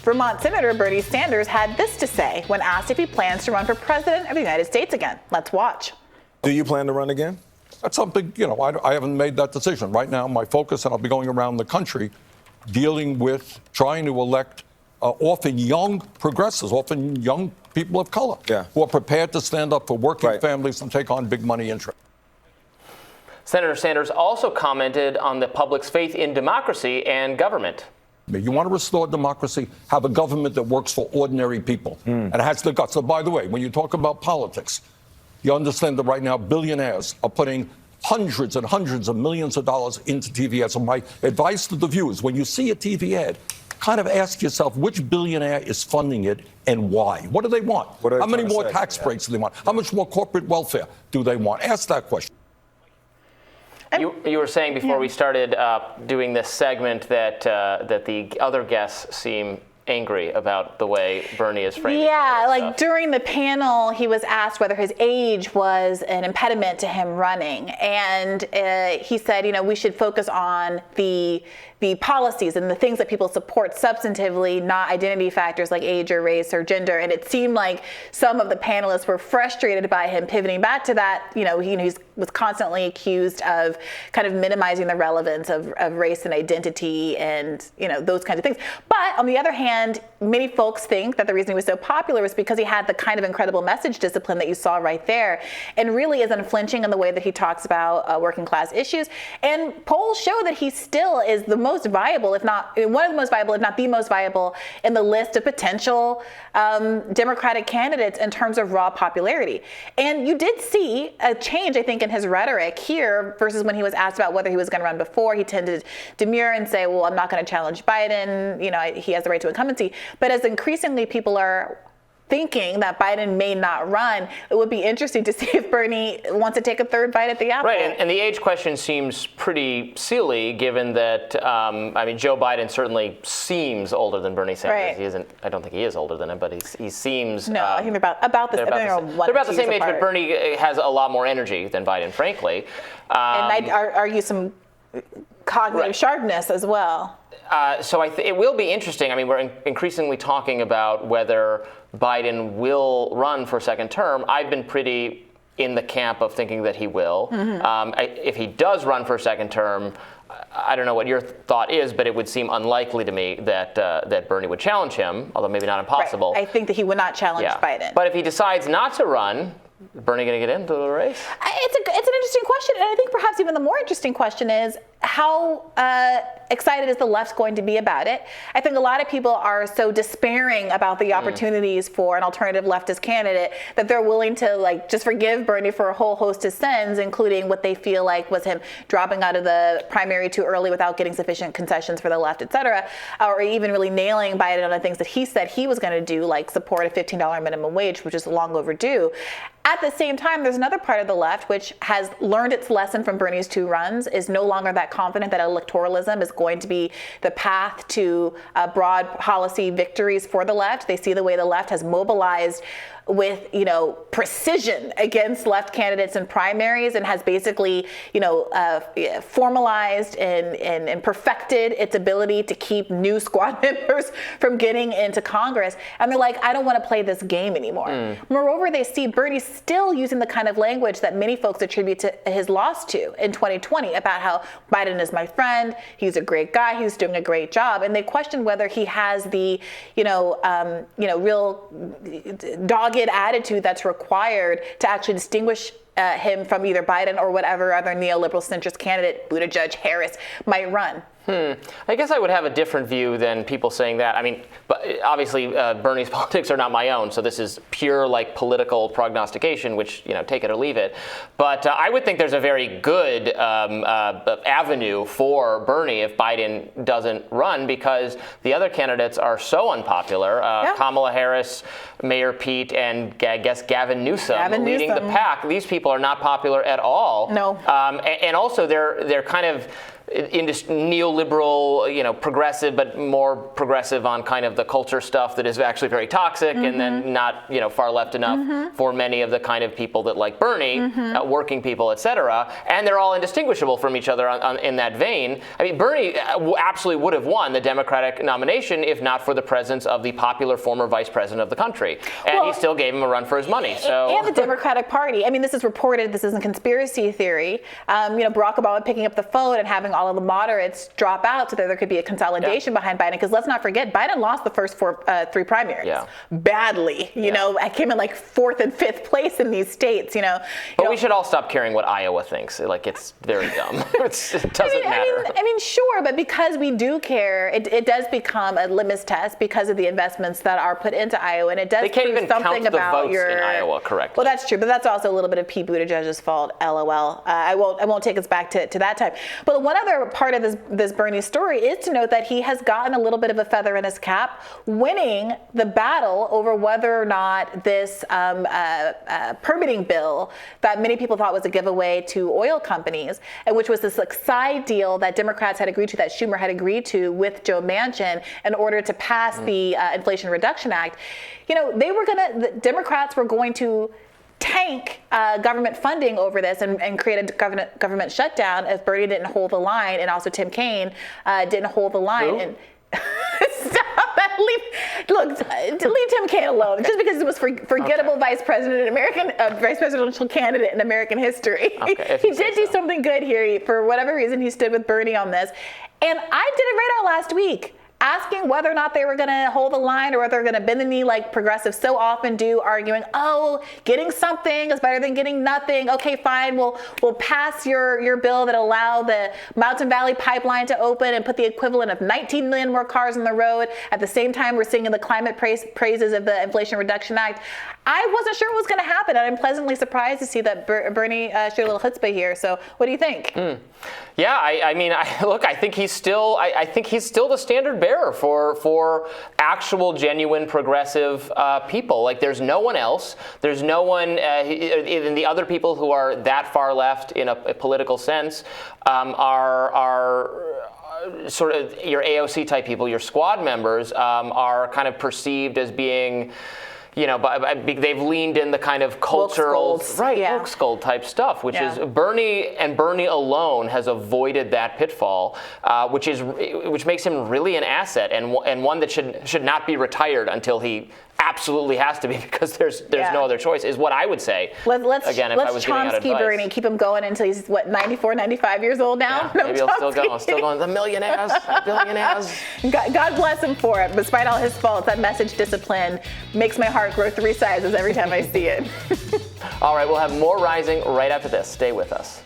Vermont Senator Bernie Sanders had this to say when asked if he plans to run for president of the United States again. Let's watch. Do you plan to run again? That's something, I haven't made that decision. Right now, my focus, and I'll be going around the country, dealing with trying to elect often young progressives, often young people of color, who are prepared to stand up for working families and take on big money interests. Senator Sanders also commented on the public's faith in democracy and government. You want to restore democracy, have a government that works for ordinary people and has the guts. So, by the way, when you talk about politics, you understand that right now billionaires are putting hundreds and hundreds of millions of dollars into TV ads. So my advice to the viewers, when you see a TV ad, kind of ask yourself which billionaire is funding it and why. What do they want? How many more tax breaks do they want? How much more corporate welfare do they want? Ask that question. You were saying before we started doing this segment that the other guests seem angry about the way Bernie is framing. Yeah, like during the panel, he was asked whether his age was an impediment to him running. And he said, we should focus on the policies and the things that people support substantively, not identity factors like age or race or gender. And it seemed like some of the panelists were frustrated by him pivoting back to that. He was constantly accused of kind of minimizing the relevance of race and identity and, those kinds of things. But on the other hand, many folks think that the reason he was so popular was because he had the kind of incredible message discipline that you saw right there and really is unflinching in the way that he talks about working class issues. And polls show that he still is the most viable, if not one of the most viable, if not the most viable in the list of potential Democratic candidates in terms of raw popularity. And you did see a change, I think, in his rhetoric here versus when he was asked about whether he was going to run before. He tended to demur and say, well, I'm not going to challenge Biden. He has the right to incumbency. But as increasingly people are thinking that Biden may not run, it would be interesting to see if Bernie wants to take a third bite at the apple. Right, and the age question seems pretty silly given that, Joe Biden certainly seems older than Bernie Sanders. Right. He isn't, I don't think he is older than him, but he seems... No, I think they're about the same. They're about the same age, but Bernie has a lot more energy than Biden, frankly. And I'd argue some cognitive sharpness as well. So it will be interesting. We're increasingly talking about whether Biden will run for a second term. I've been pretty in the camp of thinking that he will. If he does run for a second term, I don't know what your thought is, but it would seem unlikely to me that Bernie would challenge him, although maybe not impossible. Right. I think that he would not challenge Biden. But if he decides not to run, is Bernie going to get into the race? It's an interesting question, and I think perhaps even the more interesting question is how excited is the left going to be about it? I think a lot of people are so despairing about the opportunities for an alternative leftist candidate that they're willing to just forgive Bernie for a whole host of sins, including what they feel like was him dropping out of the primary too early without getting sufficient concessions for the left, et cetera, or even really nailing Biden on the things that he said he was going to do, like support a $15 minimum wage, which is long overdue. At the same time, there's another part of the left which has learned its lesson from Bernie's 2 runs, is no longer that confident that electoralism is going to be the path to broad policy victories for the left. They see the way the left has mobilized with, precision against left candidates in primaries and has basically, formalized and perfected its ability to keep new squad members from getting into Congress. And they're like, I don't want to play this game anymore. Moreover, they see Bernie still using the kind of language that many folks attribute to his loss to in 2020 about how Biden is my friend, he's a great guy, he's doing a great job. And they question whether he has the, real dogged attitude that's required to actually distinguish him from either Biden or whatever other neoliberal centrist candidate, Buttigieg, Harris, might run. I guess I would have a different view than people saying that. But obviously Bernie's politics are not my own, so this is pure political prognostication, which, take it or leave it. But I would think there's a very good avenue for Bernie if Biden doesn't run, because the other candidates are so unpopular. Kamala Harris, Mayor Pete, and I guess Gavin Newsom leading the pack. These people are not popular at all. No. And also they're kind of neoliberal, progressive, but more progressive on kind of the culture stuff that is actually very toxic, and then not, far left enough for many of the kind of people that like Bernie, working people, et cetera. And they're all indistinguishable from each other in that vein. I mean, Bernie absolutely would have won the Democratic nomination if not for the presence of the popular former vice president of the country. And he still gave him a run for his money. So and the Democratic Party. I mean, this is reported. This isn't conspiracy theory. Barack Obama picking up the phone and having all of the moderates drop out so that there could be a consolidation behind Biden. Because let's not forget, Biden lost the first three primaries badly. You know, I came in like 4th and 5th place in these states. But we should all stop caring what Iowa thinks. Like, it's very dumb. It doesn't matter. I mean, sure, but because we do care, it does become a litmus test because of the investments that are put into Iowa, and it does. They can't even something count the about votes in Iowa correctly. Well, that's true, but that's also a little bit of Pete Buttigieg's fault. LOL. I won't take us back to that time. But one other part of this Bernie story is to note that he has gotten a little bit of a feather in his cap, winning the battle over whether or not this permitting bill that many people thought was a giveaway to oil companies, and which was this side deal that Democrats had agreed to, that Schumer had agreed to with Joe Manchin in order to pass the Inflation Reduction Act. The Democrats were going to tank government funding over this and create a government shutdown if Bernie didn't hold the line, and also Tim Kaine didn't hold the line. And stop that. Leave Tim Kaine alone. Just because he was forgettable vice presidential candidate in American history. He did do something good here. For whatever reason, he stood with Bernie on this. And I did a radar last week asking whether or not they were going to hold the line or whether they're going to bend the knee like progressives so often do, arguing, getting something is better than getting nothing. Okay, fine, we'll pass your bill that allow the Mountain Valley Pipeline to open and put the equivalent of 19 million more cars on the road. At the same time, we're singing the climate praises of the Inflation Reduction Act. I wasn't sure what was going to happen, and I'm pleasantly surprised to see that Bernie showed a little chutzpah here. So, what do you think? Yeah, I think he's still the standard bearer for actual, genuine, progressive people. Like, there's no one else. There's no one, even the other people who are that far left in a political sense are sort of your AOC type people, your squad members are kind of perceived as being, they've leaned in the kind of cultural, woke scold type stuff, which is Bernie alone has avoided that pitfall, which makes him really an asset and one that should not be retired until he absolutely has to be, because there's no other choice, is what I would say. Let's Chomsky Bernie, keep him going until he's 94, 95 years old now. Yeah, maybe he'll still going the millionaires, billionaires. God bless him for it. Despite all his faults, that message discipline makes my heart grow 3 sizes every time I see it. All right, we'll have more Rising right after this. Stay with us.